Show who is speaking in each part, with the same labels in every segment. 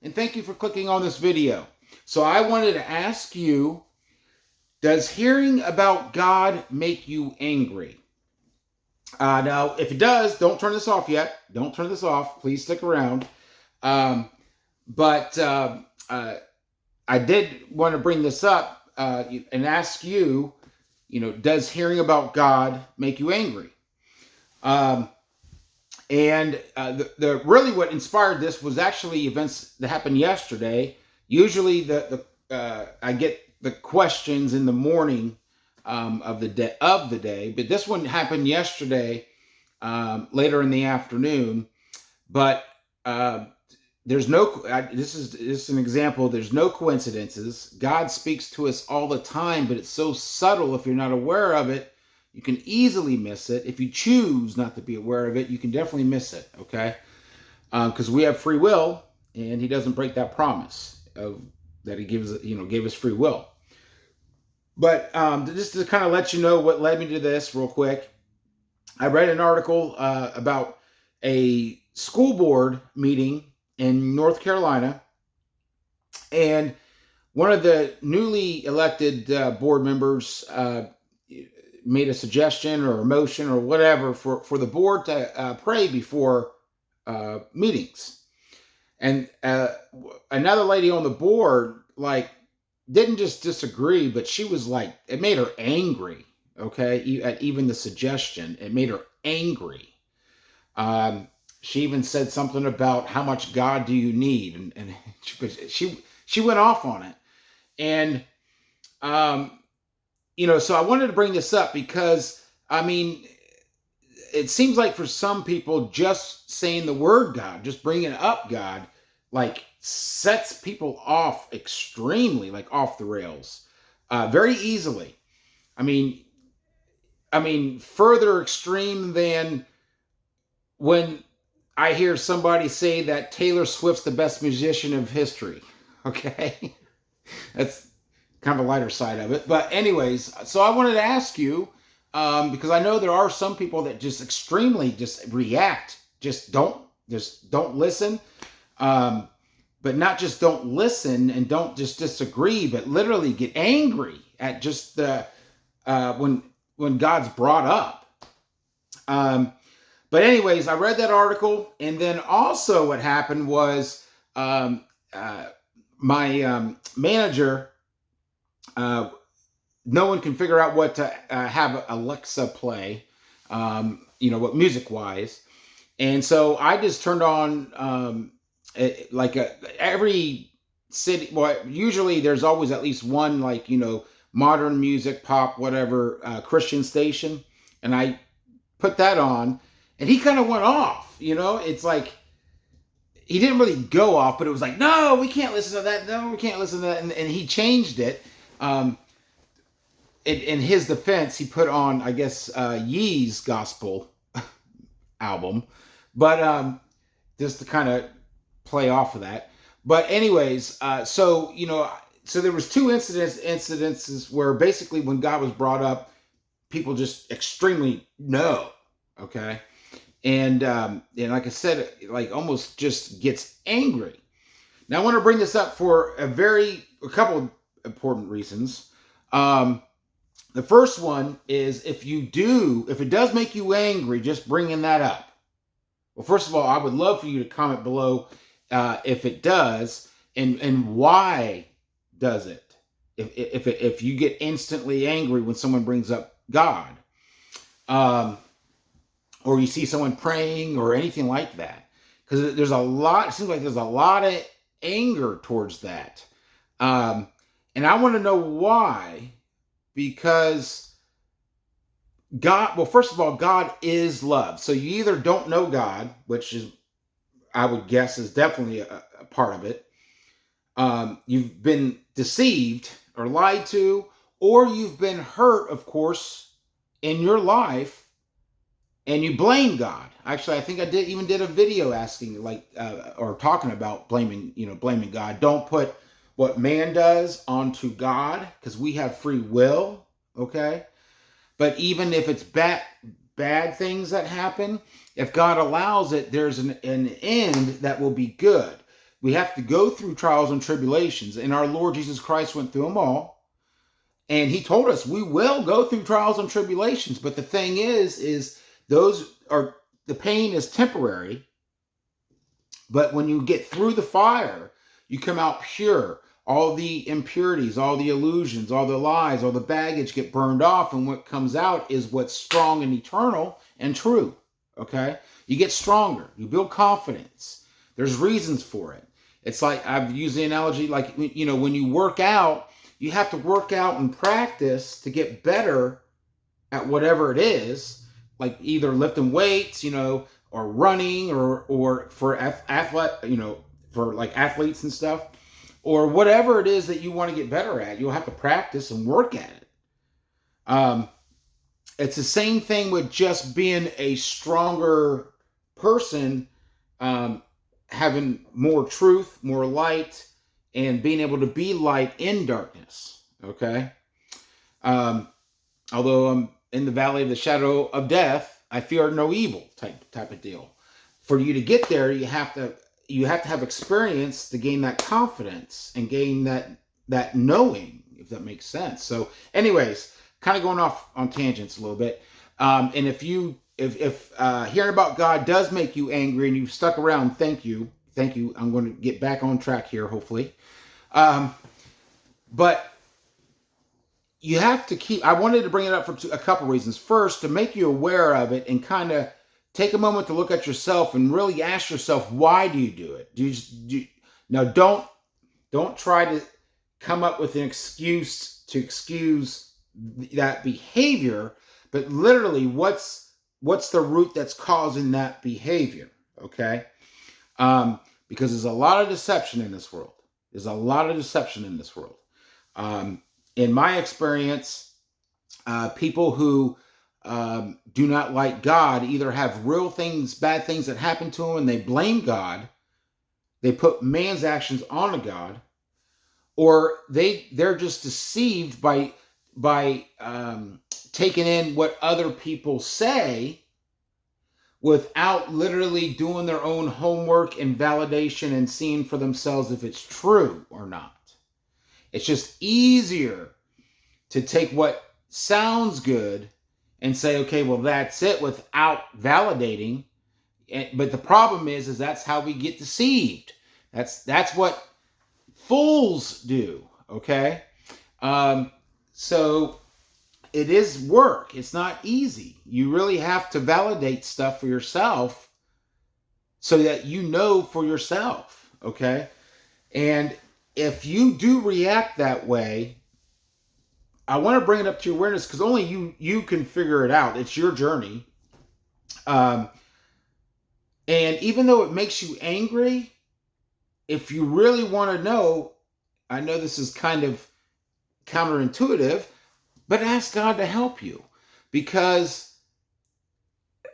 Speaker 1: and thank you for clicking on this video. So I wanted to ask you, does hearing about God make you angry? Now, if it does, don't turn this off yet. Don't turn this off. Please stick around. But I did want to bring this up and ask you, does hearing about God make you angry? And the really what inspired this was actually events that happened yesterday. Usually I get the questions in the morning of the day, but this one happened yesterday later in the afternoon. But there's no. This is an example. There's no coincidences. God speaks to us all the time, but it's so subtle. If you're not aware of it, you can easily miss it. If you choose not to be aware of it, you can definitely miss it, okay? Because we have free will, and he doesn't break that promise that he gave us free will. But just to kind of let you know what led me to this real quick, I read an article about a school board meeting in North Carolina, and one of the newly elected board members made a suggestion or a motion or whatever for the board to pray before meetings. And another lady on the board, didn't just disagree, but she was it made her angry, okay? At even the suggestion, it made her angry. She even said something about how much God do you need? And she went off on it. And, so I wanted to bring this up because, it seems like for some people, just saying the word God, just bringing up God, sets people off extremely, off the rails, very easily. Further extreme than when I hear somebody say that Taylor Swift's the best musician of history. Okay, that's kind of a lighter side of it. But anyways, so I wanted to ask you, because I know there are some people that just extremely just react, just don't listen. But not just don't listen and don't just disagree, but literally get angry at just when God's brought up. But anyways, I read that article, and then also what happened was my manager, no one can figure out what to have Alexa play, what music-wise. And so I just turned on every city. Well, usually there's always at least one modern music, pop, whatever, Christian station, and I put that on, and he kind of went off. It's he didn't really go off, but it was no, we can't listen to that. No, we can't listen to that, and he changed it. In his defense, he put on, I guess, Yee's gospel album, but just to kind of play off of that. But anyways, so there was two incidences where basically when God was brought up, people just extremely no, okay, and like I said, almost just gets angry. Now I want to bring this up for a couple of important reasons. The first one is if it does make you angry, just bringing that up. Well, first of all, I would love for you to comment below if it does, and why does it? If you get instantly angry when someone brings up God, or you see someone praying or anything like that, because it seems like there's a lot of anger towards that, and I want to know why. Because God, well, first of all, God is love. So you either don't know God, which is, I would guess, is definitely a part of it. You've been deceived or lied to, or you've been hurt, of course, in your life, and you blame God. Actually, I think I did a video asking, or talking about blaming God. Don't put what man does onto God, because we have free will, okay? But even if it's bad things that happen, if God allows it, there's an end that will be good. We have to go through trials and tribulations, and our Lord Jesus Christ went through them all. And he told us we will go through trials and tribulations. But the thing is the pain is temporary. But when you get through the fire, you come out pure. All the impurities, all the illusions, all the lies, all the baggage get burned off. And what comes out is what's strong and eternal and true. Okay? You get stronger. You build confidence. There's reasons for it. It's like I've used the analogy like, when you work out, you have to work out and practice to get better at whatever it is, like either lifting weights, or running, or for for like athletes and stuff, or whatever it is that you want to get better at. You'll have to practice and work at it. It's the same thing with just being a stronger person, having more truth, more light, and being able to be light in darkness. Okay. Although I'm in the valley of the shadow of death, I fear no evil type of deal. For you to get there, you have to have experience to gain that confidence and gain that knowing, if that makes sense. So, anyways, kind of going off on tangents a little bit. And if hearing about God does make you angry and you've stuck around, thank you. I'm going to get back on track here, hopefully. But you have to I wanted to bring it up for a couple reasons. First, to make you aware of it and kind of take a moment to look at yourself and really ask yourself, why do you do it? Now, don't try to come up with an excuse to excuse that behavior, but literally what's the root that's causing that behavior, okay? Because there's a lot of deception in this world. In my experience, people who do not like God either have real things, bad things that happen to them, and they blame God. They put man's actions onto God, or they're just deceived by taking in what other people say without literally doing their own homework and validation and seeing for themselves if it's true or not. It's just easier to take what sounds good and say, okay, well, that's it, without validating. But the problem is that's how we get deceived. That's what fools do, okay? So it is work. It's not easy. You really have to validate stuff for yourself so that you know for yourself, okay? And if you do react that way, I want to bring it up to your awareness because only you can figure it out. It's your journey. And even though it makes you angry, if you really want to know, I know this is kind of counterintuitive, but ask God to help you, because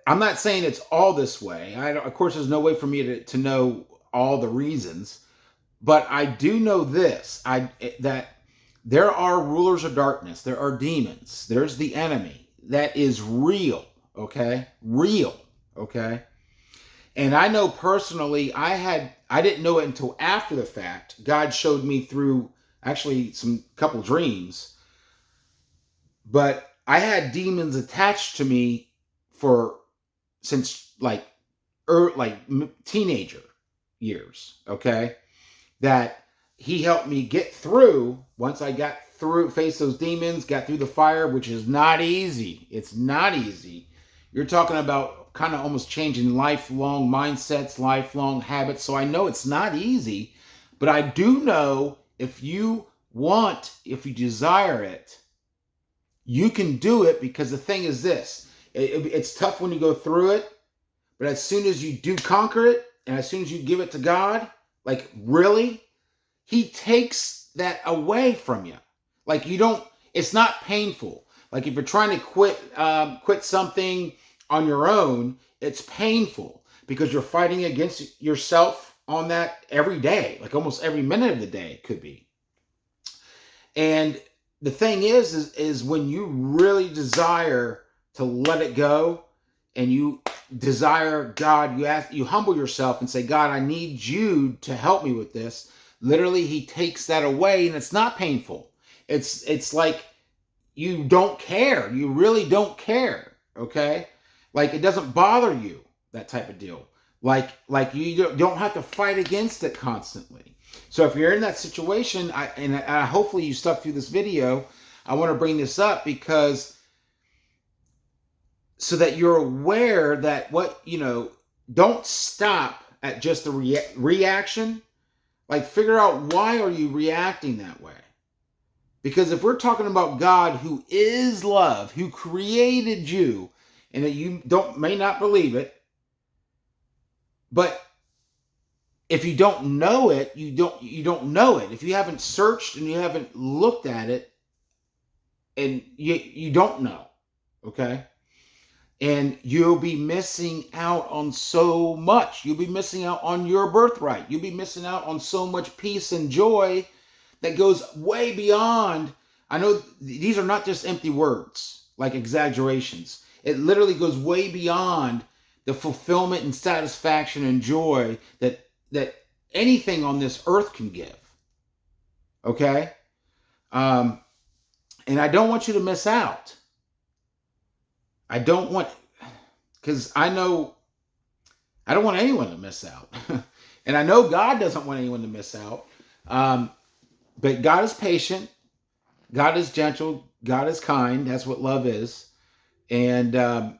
Speaker 1: I'm not saying it's all this way. Of course, there's no way for me to know all the reasons, but I do know this, that there are rulers of darkness. There are demons. There's the enemy that is real, okay? Real, okay? And I know personally, I didn't know it until after the fact. God showed me through actually couple dreams. But I had demons attached to me since teenager years, okay? That he helped me get through. Once I got through, faced those demons, got through the fire, which is not easy. It's not easy. You're talking about kind of almost changing lifelong mindsets, lifelong habits. So I know it's not easy, but I do know if you desire it, you can do it, because the thing is this. It's tough when you go through it, but as soon as you do conquer it, and as soon as you give it to God, like really, he takes that away from you. Like it's not painful. Like if you're trying to quit something on your own, it's painful because you're fighting against yourself on that every day, like almost every minute of the day it could be. And the thing is when you really desire to let it go and you desire God, you humble yourself and say, God, I need you to help me with this. Literally, he takes that away, and it's not painful. It's like you don't care. You really don't care. Okay, like it doesn't bother you, that type of deal. Like you don't have to fight against it constantly. So if you're in that situation, I hopefully you stuck through this video. I want to bring this up because so that you're aware that don't stop at just the reaction. Like figure out, why are you reacting that way? Because if we're talking about God, who is love, who created you, and that you may not believe it, but if you don't know it, you don't know it. If you haven't searched and you haven't looked at it, and you don't know, okay? And you'll be missing out on so much. You'll be missing out on your birthright. You'll be missing out on so much peace and joy that goes way beyond. I know these are not just empty words, like exaggerations. It literally goes way beyond the fulfillment and satisfaction and joy that anything on this earth can give. Okay? And I don't want you to miss out. I don't want, because I don't want anyone to miss out. And I know God doesn't want anyone to miss out. But God is patient. God is gentle. God is kind. That's what love is. And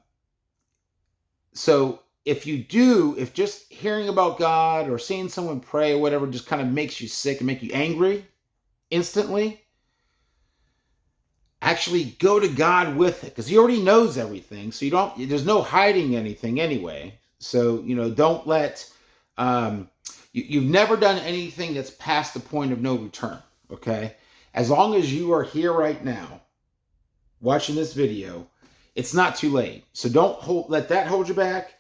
Speaker 1: so if just hearing about God or seeing someone pray or whatever just kind of makes you sick and make you angry instantly, actually go to God with it, because he already knows everything. So there's no hiding anything anyway. So, don't let, you've never done anything that's past the point of no return. Okay. As long as you are here right now, watching this video, it's not too late. So don't let that hold you back.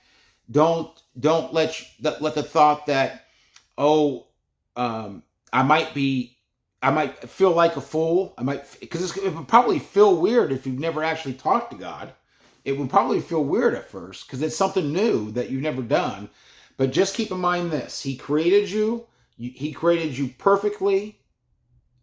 Speaker 1: Don't let the thought that, I might feel like a fool. Because it would probably feel weird if you've never actually talked to God. It would probably feel weird at first because it's something new that you've never done. But just keep in mind this: he created you. He created you perfectly.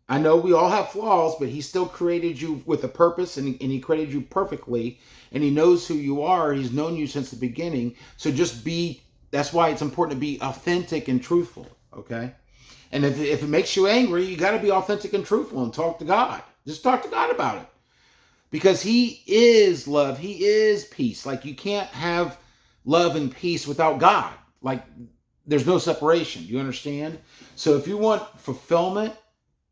Speaker 1: I know we all have flaws, but he still created you with a purpose, and he created you perfectly, and he knows who you are. He's known you since the beginning. So that's why it's important to be authentic and truthful, okay? And if it makes you angry, you got to be authentic and truthful and talk to God. Just talk to God about it. Because he is love. He is peace. Like, you can't have love and peace without God. Like, there's no separation. You understand? So if you want fulfillment,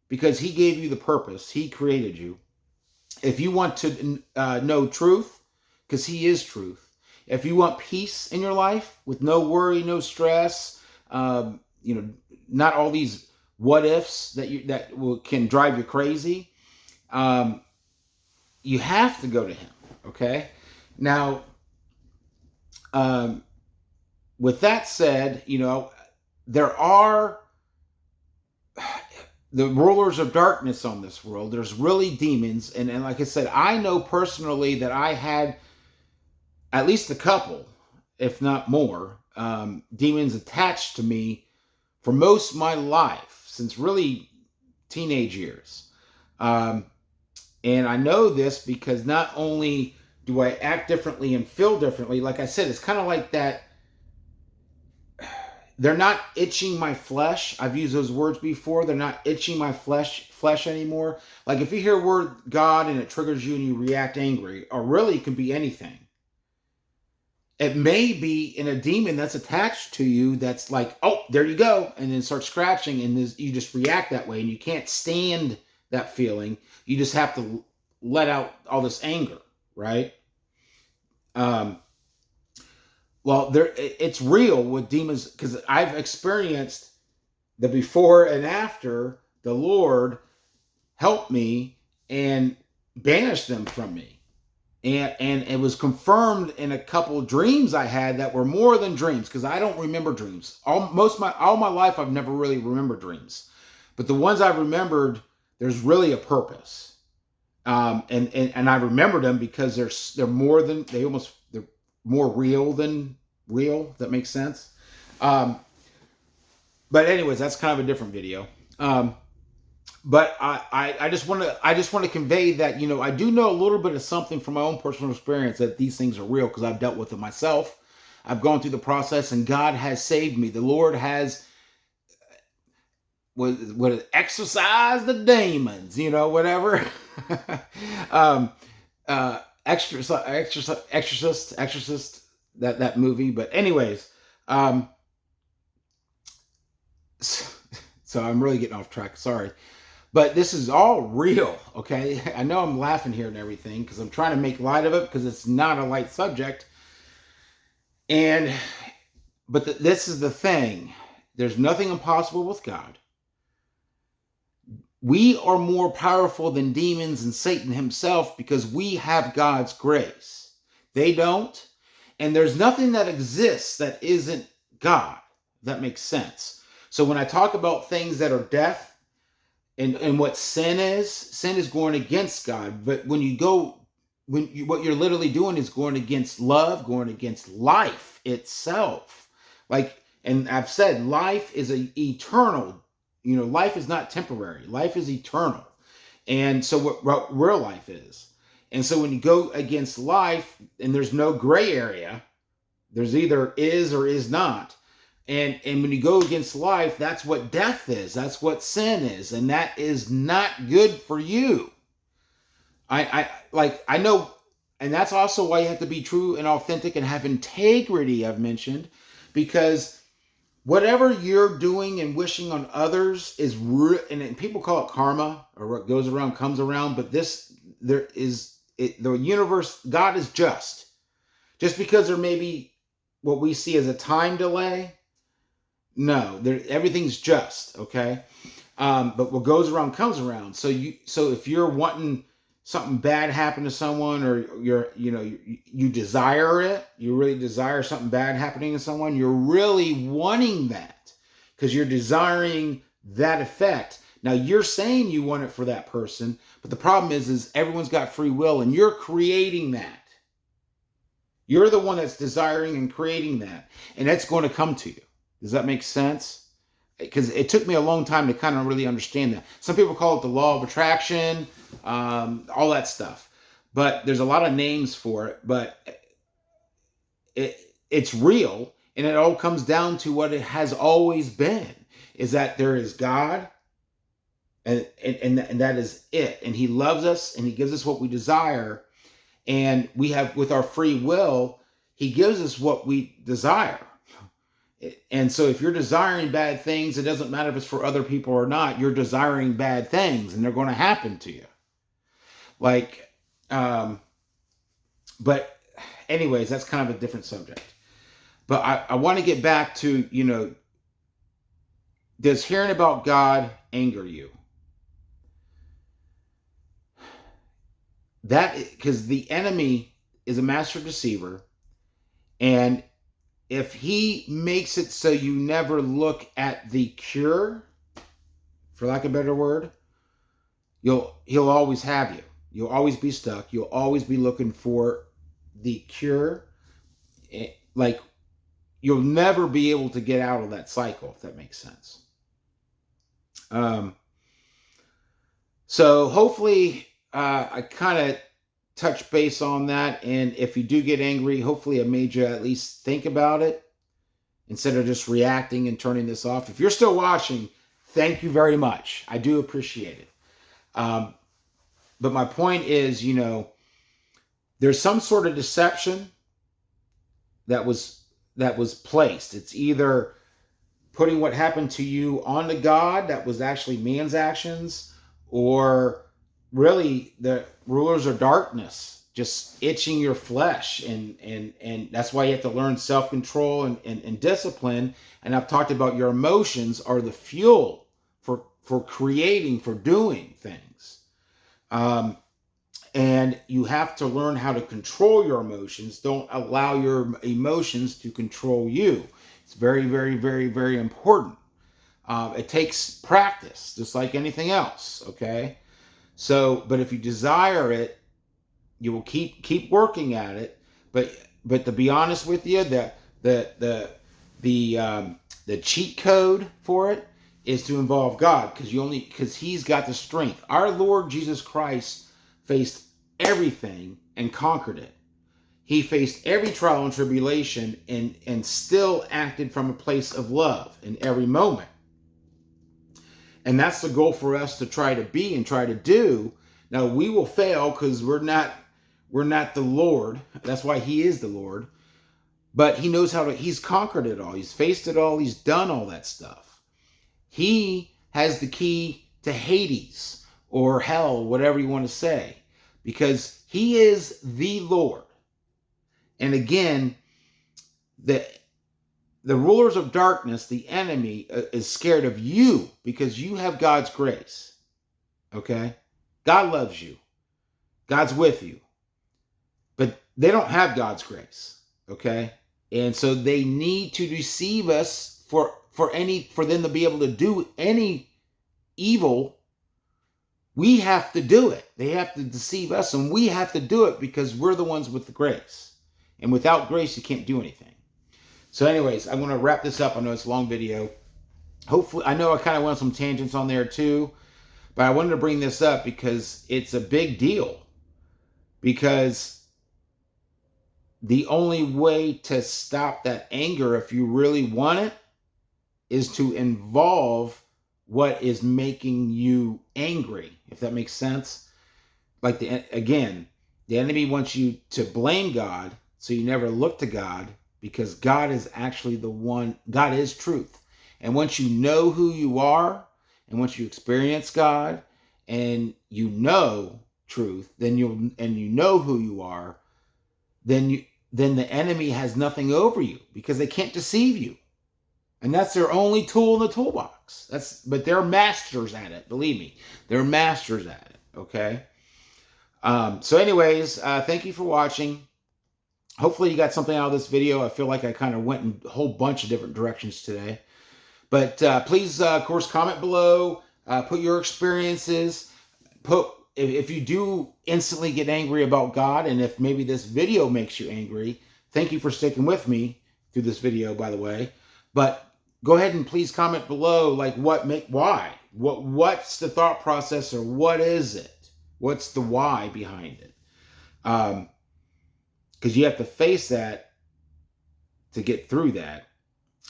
Speaker 1: because he gave you the purpose, he created you. If you want to know truth, because he is truth. If you want peace in your life with no worry, no stress, not all these what ifs can drive you crazy, you have to go to him. Okay. Now, with that said, there are the rulers of darkness on this world. There's really demons. And like I said, I know personally that I had at least a couple, if not more, demons attached to me for most of my life, since really teenage years. And I know this because not only do I act differently and feel differently, like I said, it's kind of like that. They're not itching my flesh. I've used those words before. They're not itching my flesh anymore. Like if you hear word God and it triggers you and you react angry, or really it could be anything. It may be in a demon that's attached to you that's like, oh, there you go, and then start scratching, and you just react that way, and you can't stand that feeling. You just have to let out all this anger, right? Well, it's real with demons, because I've experienced the before and after. The Lord helped me and banished them from me. And it was confirmed in a couple of dreams I had that were more than dreams, because I don't remember dreams. All my life, I've never really remembered dreams. But the ones I've remembered, there's really a purpose. And I remember them because they're more than, more real than real. If that makes sense. Um, but anyways, that's kind of a different video. But I just want to convey that, you know, I do know a little bit of something from my own personal experience that these things are real because I've dealt with it myself. I've gone through the process and God has saved me. The Lord has would exorcise the demons, you know, whatever. um, Exorcist, that movie. But anyways, um, so I'm really getting off track. Sorry. But this is all real, okay? I know I'm laughing here and everything because I'm trying to make light of it because it's not a light subject. And but this is the thing. There's nothing impossible with God. We are more powerful than demons and Satan himself because we have God's grace. They don't. And there's nothing that exists that isn't God. If that makes sense. So when I talk about things that are death and what sin is going against God. But when you go, what you're literally doing is going against love, going against life itself. Like, and I've said life is eternal. You know, life is not temporary. Life is eternal. And so what real life is. And so when you go against life and there's no gray area, there's either is or is not. And when you go against life, that's what death is. That's what sin is. And that is not good for you. I know, and that's also why you have to be true and authentic and have integrity, I've mentioned, because whatever you're doing and wishing on others is and people call it karma, or what goes around comes around, but the universe, God is just because there may be what we see as a time delay. No, everything's just, okay. But what goes around comes around. So if you're wanting something bad happen to someone, or you desire it, you really desire something bad happening to someone, you're really wanting that because you're desiring that effect. Now you're saying you want it for that person, but the problem is everyone's got free will and you're creating that. You're the one that's desiring and creating that, and that's going to come to you. Does that make sense? Because it took me a long time to kind of really understand that. Some people call it the law of attraction, all that stuff. But there's a lot of names for it. But it's real, and it all comes down to what it has always been, is that there is God, and that is it. And he loves us, and he gives us what we desire. And we have, with our free will, he gives us what we desire. And so if you're desiring bad things, it doesn't matter if it's for other people or not, you're desiring bad things and they're going to happen to you. Like, but anyways, that's kind of a different subject. But I want to get back to, does hearing about God anger you? That, because the enemy is a master deceiver, and if he makes it so you never look at the cure, for lack of a better word, he'll always have you. You'll always be stuck. You'll always be looking for the cure. Like, you'll never be able to get out of that cycle, if that makes sense. So hopefully I kind of touch base on that. And if you do get angry, hopefully I made you at least think about it instead of just reacting and turning this off. If you're still watching, thank you very much. I do appreciate it. But my point is, there's some sort of deception that was placed. It's either putting what happened to you onto God, that was actually man's actions, or really the rulers of darkness just itching your flesh, and that's why you have to learn self-control and discipline. And I've talked about your emotions are the fuel for creating, for doing things. And you have to learn how to control your emotions. Don't allow your emotions to control you. It's very, very, very, very important. It takes practice, just like anything else, okay? So, but if you desire it, you will keep working at it. But to be honest with you, the cheat code for it is to involve God, because He's got the strength. Our Lord Jesus Christ faced everything and conquered it. He faced every trial and tribulation and still acted from a place of love in every moment. And that's the goal for us to try to be and try to do. Now, we will fail because we're not the Lord. That's why He is the Lord. But He knows He's conquered it all. He's faced it all. He's done all that stuff. He has the key to Hades or hell, whatever you want to say, because He is the Lord. And again, the rulers of darkness, the enemy, is scared of you because you have God's grace. Okay? God loves you. God's with you. But they don't have God's grace. Okay? And so they need to deceive us for them to be able to do any evil. We have to do it. They have to deceive us, and we have to do it because we're the ones with the grace. And without grace, you can't do anything. So anyways, I'm going to wrap this up. I know it's a long video. Hopefully, I know I kind of went on some tangents on there too, but I wanted to bring this up because it's a big deal. Because the only way to stop that anger, if you really want it, is to involve what is making you angry, if that makes sense. Like, the enemy wants you to blame God, so you never look to God, because God is actually the one. God is truth. And once you know who you are, and once you experience God, and you know truth, then you know who you are, then the enemy has nothing over you, because they can't deceive you. And that's their only tool in the toolbox. But they're masters at it, believe me. They're masters at it, okay? So anyways, thank you for watching. Hopefully you got something out of this video. I feel like I kind of went in a whole bunch of different directions today. But please, of course, comment below. Put your experiences. If you do instantly get angry about God, and if maybe this video makes you angry, thank you for sticking with me through this video, by the way. But go ahead and please comment below, like why? What's the thought process, or what is it? What's the why behind it? Because you have to face that to get through that.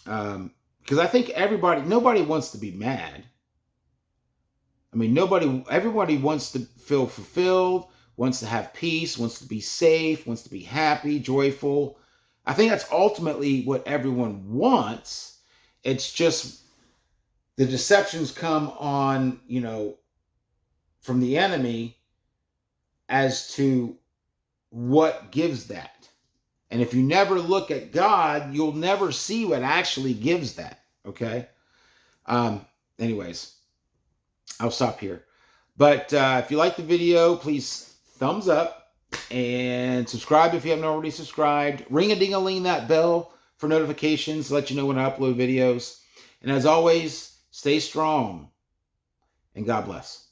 Speaker 1: Because I think nobody wants to be mad. I mean, everybody wants to feel fulfilled, wants to have peace, wants to be safe, wants to be happy, joyful. I think that's ultimately what everyone wants. It's just the deceptions come on, from the enemy as to what gives that. And if you never look at God, you'll never see what actually gives that. Okay? Anyways, I'll stop here. But if you like the video, please thumbs up and subscribe if you haven't already subscribed. Ring-a-ding-a-ling that bell for notifications to let you know when I upload videos. And as always, stay strong and God bless.